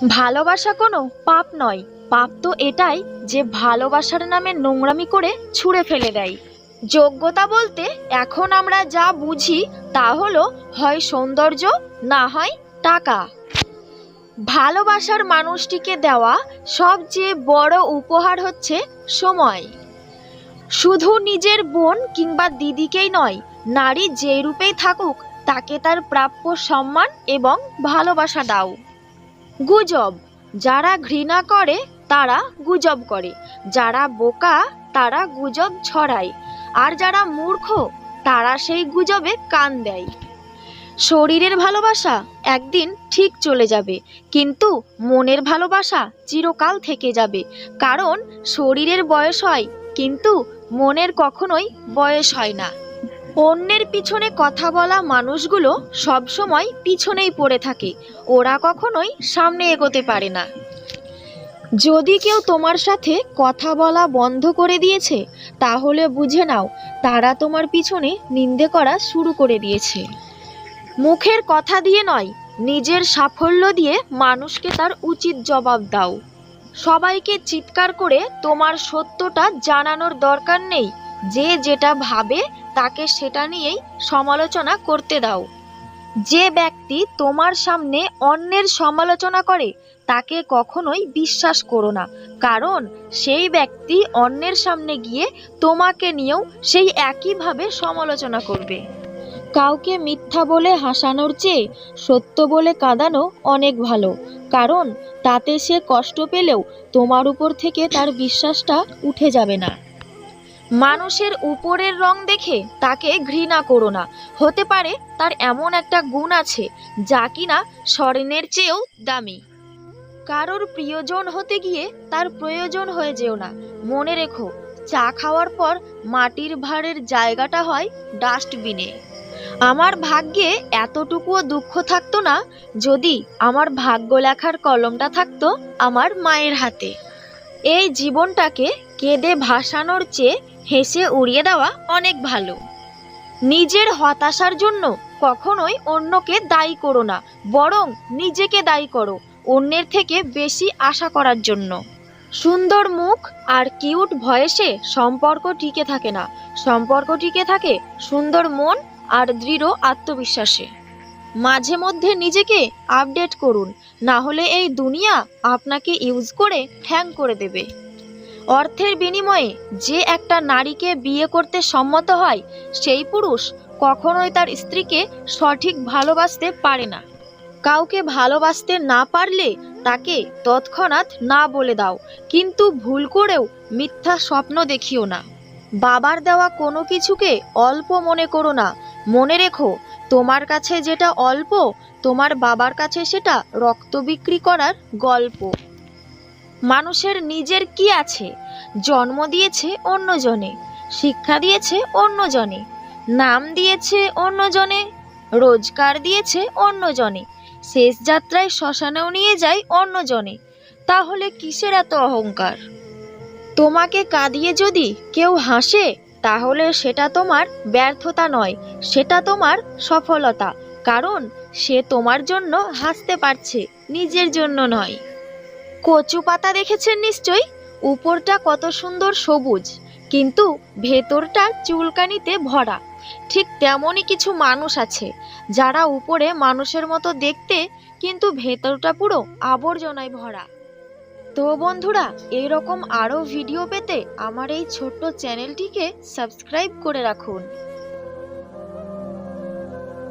ভালোবাসা কোনো পাপ নয়। পাপ তো এটাই যে ভালোবাসার নামে নোংরামি করে ছুঁড়ে ফেলে দেয়। যোগ্যতা বলতে এখন আমরা যা বুঝি তা হলো হয় সৌন্দর্য, না হয় টাকা। ভালোবাসার মানুষটিকে দেওয়া সবচেয়ে বড় উপহার হচ্ছে সময়। শুধু নিজের বোন কিংবা দিদিকেই নয়, নারী যেই রূপেই থাকুক তাকে তার প্রাপ্য সম্মান এবং ভালোবাসা দাও। গুজব, যারা ঘৃণা করে তারা গুজব করে, যারা বোকা তারা গুজব ছড়ায়, আর যারা মূর্খ তারা সেই গুজবে কান দেয়। শরীরের ভালোবাসা একদিন ঠিক চলে যাবে, কিন্তু মনের ভালোবাসা চিরকাল থেকে যাবে। কারণ শরীরের বয়স হয়, কিন্তু মনের কখনোই বয়স হয় না। অন্যের পিছনে কথা বলা মানুষগুলো সবসময় পিছনেই পড়ে থাকে, ওরা কখনোই সামনে এগোতে পারে না। যদি কেউ তোমার সাথে কথা বলা বন্ধ করে দিয়েছে, তাহলে বুঝে নাও তারা তোমার পিছনে নিন্দে করা শুরু করে দিয়েছে। মুখের কথা দিয়ে নয়, নিজের সাফল্য দিয়ে মানুষকে তার উচিত জবাব দাও। সবাইকে চিৎকার করে তোমার সত্যটা জানানোর দরকার নেই। যে যেটা ভাবে তাকে সেটা নিয়েই সমালোচনা করতে দাও। যে ব্যক্তি তোমার সামনে অন্যের সমালোচনা করে তাকে কখনোই বিশ্বাস করো না, কারণ সেই ব্যক্তি অন্যের সামনে গিয়ে তোমাকে নিয়েও সেই একইভাবে সমালোচনা করবে। কাউকে মিথ্যা বলে হাসানোর চেয়ে সত্য বলে কাঁদানো অনেক ভালো, কারণ তাতে সে কষ্ট পেলেও তোমার উপর থেকে তার বিশ্বাসটা উঠে যাবে না। মানুষের উপরের রং দেখে তাকে ঘৃণা করো না। হতে পারে তার এমন একটা গুণ আছে যা কিনা স্বর্ণের চেয়েও দামি। কারোর প্রিয়জন হতে গিয়ে তার প্রয়োজন হয়ে যেও না। মনে রেখো, চা খাওয়ার পর মাটির ভাঁড়ের জায়গাটা হয় ডাস্টবিনে। আমার ভাগ্যে এতটুকুও দুঃখ থাকতো না যদি আমার ভাগ্য লেখার কলমটা থাকতো আমার মায়ের হাতে। এই জীবনটাকে কেঁদে ভাসানোর চেয়ে হেসে উড়িয়ে দেওয়া অনেক ভালো। নিজের হতাশার জন্য কখনোই অন্যকে দায়ী করো না, বরং নিজেকে দায়ী করো অন্যের থেকে বেশি আশা করার জন্য। সুন্দর মুখ আর কিউট ভয়েসে সম্পর্ক টিকে থাকে না, সম্পর্ক টিকে থাকে সুন্দর মন আর দৃঢ় আত্মবিশ্বাসে। মাঝে মধ্যে নিজেকে আপডেট করুন, না হলে এই দুনিয়া আপনাকে ইউজ করে হ্যাং করে দেবে। অর্থের বিনিময়ে যে একটা নারীকে বিয়ে করতে সম্মত হয়, সেই পুরুষ কখনোই তার স্ত্রীকে সঠিক ভালোবাসতে পারে না। কাউকে ভালোবাসতে না পারলে তাকে তৎক্ষণাৎ না বলে দাও, কিন্তু ভুল করেও মিথ্যা স্বপ্ন দেখিও না। বাবার দেওয়া কোনো কিছুকে অল্প মনে করো না। মনে রেখো, তোমার কাছে যেটা অল্প, তোমার বাবার কাছে সেটা রক্ত বিক্রি করার গল্প। মানুষের নিজের কি আছে? জন্ম দিয়েছে অন্যজনে, শিক্ষা দিয়েছে অন্যজনে, নাম দিয়েছে অন্যজনে, রোজগার দিয়েছে অন্যজনে, শেষ যাত্রায় শ্মশানেও নিয়ে যায় অন্যজনে। তাহলে কিসের এত অহংকার? তোমাকে কাঁদিয়ে যদি কেউ হাসে, তাহলে সেটা তোমার ব্যর্থতা নয়, সেটা তোমার সফলতা। কারণ সে তোমার জন্য হাসতে পারছে, নিজের জন্য নয়। কচু পাতা দেখেছেন নিশ্চয়ই? উপরটা কত সুন্দর সবুজ, কিন্তু ভেতরটা চুলকানিতে ভরা। ঠিক তেমনই কিছু মানুষ আছে যারা উপরে মানুষের মতো দেখতে, কিন্তু ভেতরটা পুরো আবর্জনায় ভরা। তো বন্ধুরা, এইরকম আরও ভিডিও পেতে আমার এই ছোট্ট চ্যানেলটিকে সাবস্ক্রাইব করে রাখুন।